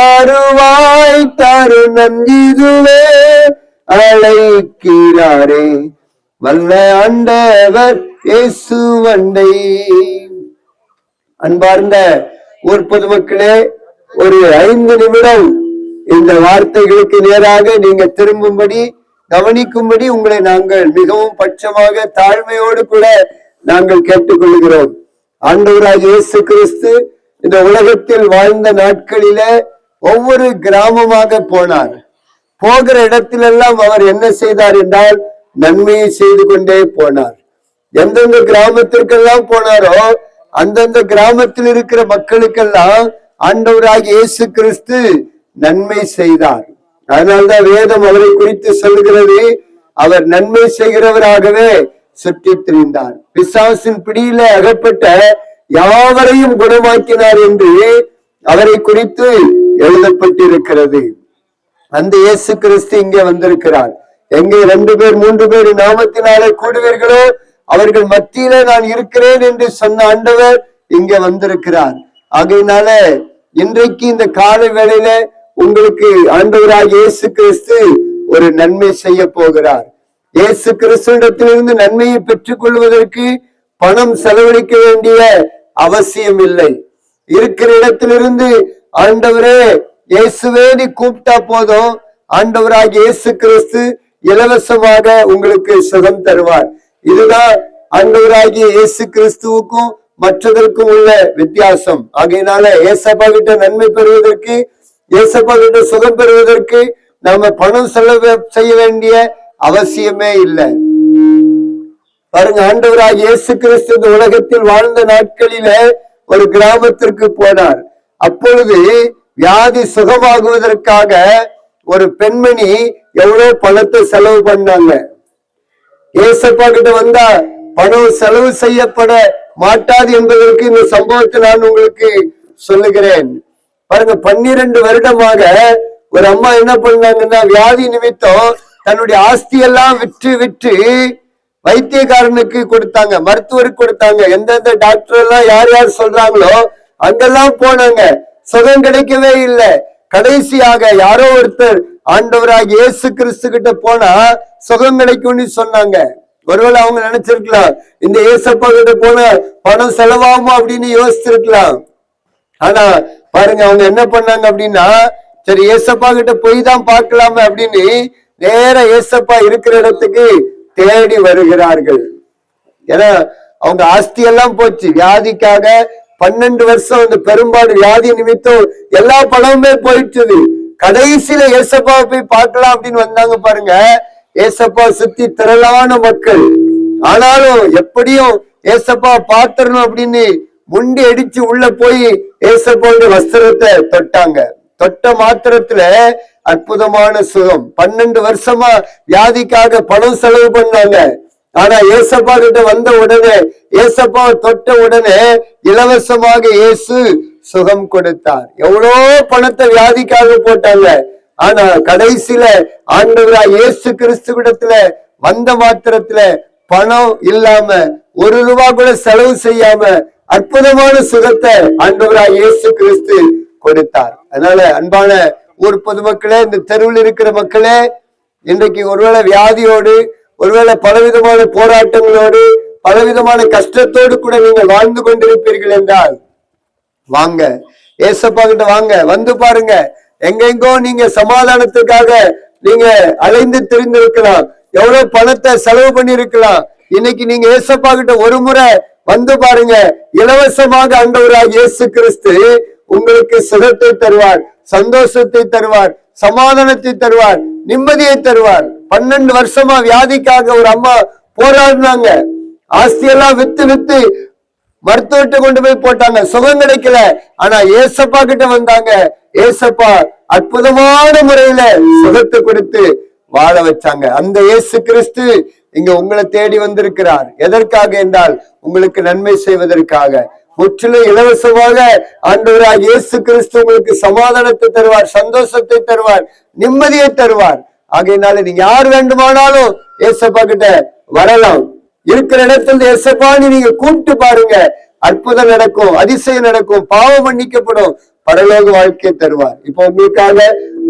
வருவாய் தருணம் இதுவே அழைக்கிறாரே வல்ல ஆண்டவர் இயேசு வண்டை. அன்பார்ந்த ஊர் பொதுமக்களே, ஒரு 5 நிமிடம் இந்த வார்த்தைகளுக்கு நேராக நீங்க திரும்பும்படி கவனிக்கும்படி உங்களை நாங்கள் மிகவும் பட்சமாக தாழ்மையோடு கூட நாங்கள் கேட்டுக்கொள்கிறோம். ஆண்டவராகிய இயேசு கிறிஸ்து இந்த உலகத்தில் வாழ்ந்த நாட்களில ஒவ்வொரு கிராமமாக போனார். போகிற இடத்திலெல்லாம் அவர் என்ன செய்தார் என்றால் நன்மையை செய்து கொண்டே போனார். எந்தெந்த கிராமத்திற்கெல்லாம் போனாரோ அந்தந்த கிராமத்தில் இருக்கிற மக்களுக்கெல்லாம் ஆண்டவராகிய இயேசு கிறிஸ்து நன்மை செய்தார். அதனால்தான் வேதம் அவரை குறித்து சொல்கிறது, அவர் நன்மை செய்கிறவராகவே சுற்றி திரிந்தார். பிசாசின் பிடியில அகப்பட்ட யாவரையும் குணமாக்கினார் என்று அவரை குறித்து எழுதப்பட்டிருக்கிறது. அந்த இயேசு கிறிஸ்து இங்கே வந்திருக்கிறார். எங்கே 2 பேர் 3 பேர் நாமத்தினாலே கூடுவீர்களோ அவர்கள் மத்தியில நான் இருக்கிறேன் என்று சொன்ன ஆண்டவர் இங்க வந்திருக்கிறார். ஆகையினால இன்றைக்கு இந்த காலை வேளையில உங்களுக்கு ஆண்டவராக இயேசு கிறிஸ்து ஒரு நன்மை செய்ய போகிறார். இயேசு கிறிஸ்துவிடத்திலிருந்து நன்மையை பெற்றுக் கொள்வதற்கு பணம் செலவழிக்க வேண்டிய அவசியம் இல்லை. இருக்கிற இடத்திலிருந்து ஆண்டவரே இயேசுவே நீ கூப்பிட்டா போதும், ஆண்டவராக இயேசு கிறிஸ்து இலவசமாக உங்களுக்கு சுகம் தருவார். இதுதான் ஆண்டவராகிய இயேசு கிறிஸ்துவுக்கும் மற்றதற்கும் உள்ள வித்தியாசம். ஆகையினால ஏசப்பா கிட்ட நன்மை பெறுவதற்கு, ஏசப்பா கிட்ட சுகம் பெறுவதற்கு நாம பணம் செலவு செய்ய வேண்டிய அவசியமே இல்லை. பாருங்க, ஆண்டவராகிய இயேசு கிறிஸ்து இந்த உலகத்தில் வாழ்ந்த நாட்களில ஒரு கிராமத்திற்கு போனார். அப்பொழுது வியாதி சுகமாகுவதற்காக ஒரு பெண்மணி எவ்வளவு பணத்தை செலவு பண்ணாங்க. ஏசப்பா கிட்ட வந்தா பணம் செலவு செய்யப்பட மாட்டாது என்பதற்கு இந்த சம்பவத்தை நான் உங்களுக்கு சொல்லுகிறேன். பாருங்க, 12 வருடமாக ஒரு அம்மா என்ன பண்ணாங்கன்னா வியாதி நிமித்தம் தன்னுடைய ஆஸ்தி எல்லாம் விற்று வைத்தியக்காரனுக்கு கொடுத்தாங்க, மருத்துவருக்கு கொடுத்தாங்க. எந்தெந்த டாக்டர் எல்லாம் யார் யார் சொல்றாங்களோ அங்கெல்லாம் போனாங்க, சுகம் கிடைக்கவே இல்லை. கடைசியாக யாரோ ஒருத்தர் ஆண்டவராக இயேசு கிறிஸ்து கிட்ட போனா சுகம் கிடைக்கும்னு சொன்னாங்க. ஒருவேளை அவங்க நினைச்சிருக்கலாம் இந்த ஏசப்பா கிட்ட போன பணம் செலவாகுமா அப்படின்னு யோசிச்சிருக்கலாம். ஆனா பாருங்க, அவங்க என்ன பண்ணாங்க அப்படின்னா, சரி ஏசப்பா கிட்ட போய் தான் பார்க்கலாமே அப்படின்னு நேர ஏசப்பா இருக்கிற இடத்துக்கு தேடி வருகிறார்கள். ஏன்னா அவங்க ஆஸ்தி எல்லாம் போச்சு வியாதிக்காக. 12 வருஷம் அந்த பெரும்பாடு வியாதி நிமித்தம் எல்லா பணமுமே போயிடுச்சு. கடைசியில ஏசப்பா போய் பார்க்கலாம் அப்படின்னு வந்தாங்க. பாருங்க, ஏசப்பா சுத்தி திரளான மக்கள். ஆனாலும் எப்படியும் ஏசப்பா பாத்திரணும் அப்படின்னு முண்டி அடிச்சு உள்ள போய் ஏசப்பாவுடைய வஸ்திரத்தை தொட்டாங்க. தொட்ட மாத்திரத்துல அற்புதமான சுகம். 12 வருஷமா வியாதிக்காக பணம் செலவு பண்ணாங்க. ஆனா ஏசப்பா கிட்ட வந்த உடனே, ஏசப்பா தொட்ட உடனே இலவசமாக இயேசு சுகம் கொடுத்தார். எவ்வளோ பணத்தை வியாதிக்காக போட்டாங்க. ஆனா கடைசியில ஆண்டவரா இயேசு கிறிஸ்துவிடத்துல வந்த மாத்திரத்துல பணம் இல்லாம 1 ரூபாய் கூட செலவு செய்யாம அற்புதமான சுகத்தை ஆண்டவரா இயேசு கிறிஸ்து கொடுத்தார். அதனால அன்பான ஊர் பொதுமக்களே, இந்த தெருவில் இருக்கிற மக்களே, இன்றைக்கு ஒருவேளை வியாதியோடு, ஒருவேளை பலவிதமான போராட்டங்களோடு, பலவிதமான கஷ்டத்தோடு கூட நீங்கள் வாழ்ந்து கொண்டிருப்பீர்கள் என்றால் வாங்க, ஏசப்பா கிட்ட வாங்க, வந்து பாருங்க. எங்கெங்கோ நீங்க சமாதானத்துக்காக நீங்க அலைந்து திரிந்திருக்கலாம், எவ்வளவு பணத்தை செலவு பண்ணி இருக்கலாம். இன்னைக்கு நீங்க ஏசப்பா கிட்ட ஒரு முறை வந்து பாருங்க. இலவசமாக ஆண்டவராகிய இயேசு கிறிஸ்து உங்களுக்கு சுகத்தை தருவார், சந்தோஷத்தை தருவார், சமாதானத்தை தருவார், நிம்மதியை தருவார். 12 வருஷமா வியாதிக்காக ஒரு அம்மா போராடினாங்க. ஆஸ்தியெல்லாம் வித்து மருத்துவத்தை கொண்டு போய் போட்டாங்க, சுகம் கிடைக்கல. ஆனா ஏசப்பா கிட்ட வந்தாங்க. ஏசப்பா அற்புதமான முறையில சுகத்தை கொடுத்து வாழ வச்சாங்க. அந்த இயேசு கிறிஸ்து இங்க உங்களை தேடி வந்திருக்கிறார். எதற்காக என்றால் உங்களுக்கு நன்மை செய்வதற்காக. முற்றிலும் இலவசமாக ஆண்டவராகிய இயேசு கிறிஸ்து உங்களுக்கு சமாதானத்தை தருவார், சந்தோஷத்தை தருவார், நிம்மதியை தருவார். ஆகையினால நீங்க யார் வேண்டுமானாலும் ஏசப்பா கிட்ட வரலாம். இருக்கிற இடத்துல ஏசப்பான்னு நீங்க கூப்பிட்டு பாருங்க, அற்புதம் நடக்கும், அதிசயம் நடக்கும், பாவம் மன்னிக்கப்படும், பரலோக வாழ்க்கையை தருவார். இப்போ உங்களுக்காக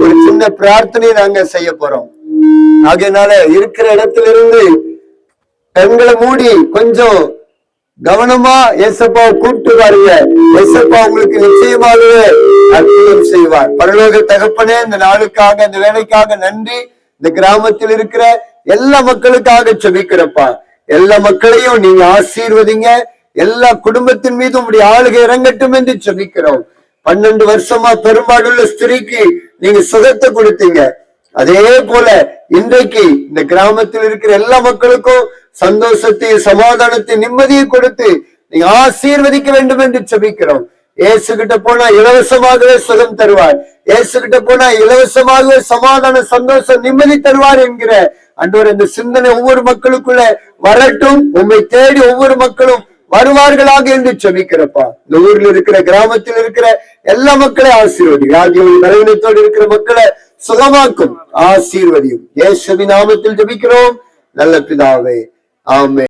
ஒரு சின்ன பிரார்த்தனை நாங்க செய்ய போறோம். ஆகையினால இருக்கிற இடத்திலிருந்து கண்களை மூடி கொஞ்சம் கவனமா ஏசப்பாவை கூப்பிட்டு பாருங்க. ஏசப்பா உங்களுக்கு நிச்சயமாகவே அற்புதம் செய்வார். பரலோக தகப்பனே, இந்த நாளுக்காக, இந்த வேலைக்காக நன்றி. இந்த கிராமத்தில் இருக்கிற எல்லா மக்களுக்காக செபிக்கிறப்பா. எல்லா மக்களையும் நீங்க ஆசீர்வதிங்க. எல்லா குடும்பத்தின் மீது உங்களுடைய ஆளுகை இறங்கட்டும் என்று செபிக்கிறோம். 12 வருஷமா பெரும்பாடுள்ள ஸ்திரீக்கு நீங்க சுகத்தை கொடுத்தீங்க. அதே போல இன்றைக்கு இந்த கிராமத்தில் இருக்கிற எல்லா மக்களுக்கும் சந்தோஷத்தையும் சமாதானத்தையும் நிம்மதியை கொடுத்து நீங்க ஆசீர்வதிக்க வேண்டும் என்று செபிக்கிறோம். இயேசு கிட்ட போனா இலவசமாகவே சுகம் தருவார். இயேசு கிட்ட போனா இலவசமாகவே சமாதான சந்தோஷம் நிம்மதி தருவார் என்கிற ஆண்டவரே, இந்த சிந்தனை ஒவ்வொரு மக்களுக்குள்ள வரட்டும். உண்மை தேடி ஒவ்வொரு மக்களும் வருவார்களாக என்று செபிக்கிறப்பா. இந்த ஊர்ல இருக்கிற கிராமத்தில் இருக்கிற எல்லா மக்களையும் ஆசீர்வதி. வியாதியோடு பலவீனத்தோடு இருக்கிற மக்களை சுகமாக்கும், ஆசீர்வதியும். இயேசுவின் நாமத்தில் ஜெபிக்கிறோம் நல்ல பிதாவே, ஆமென்.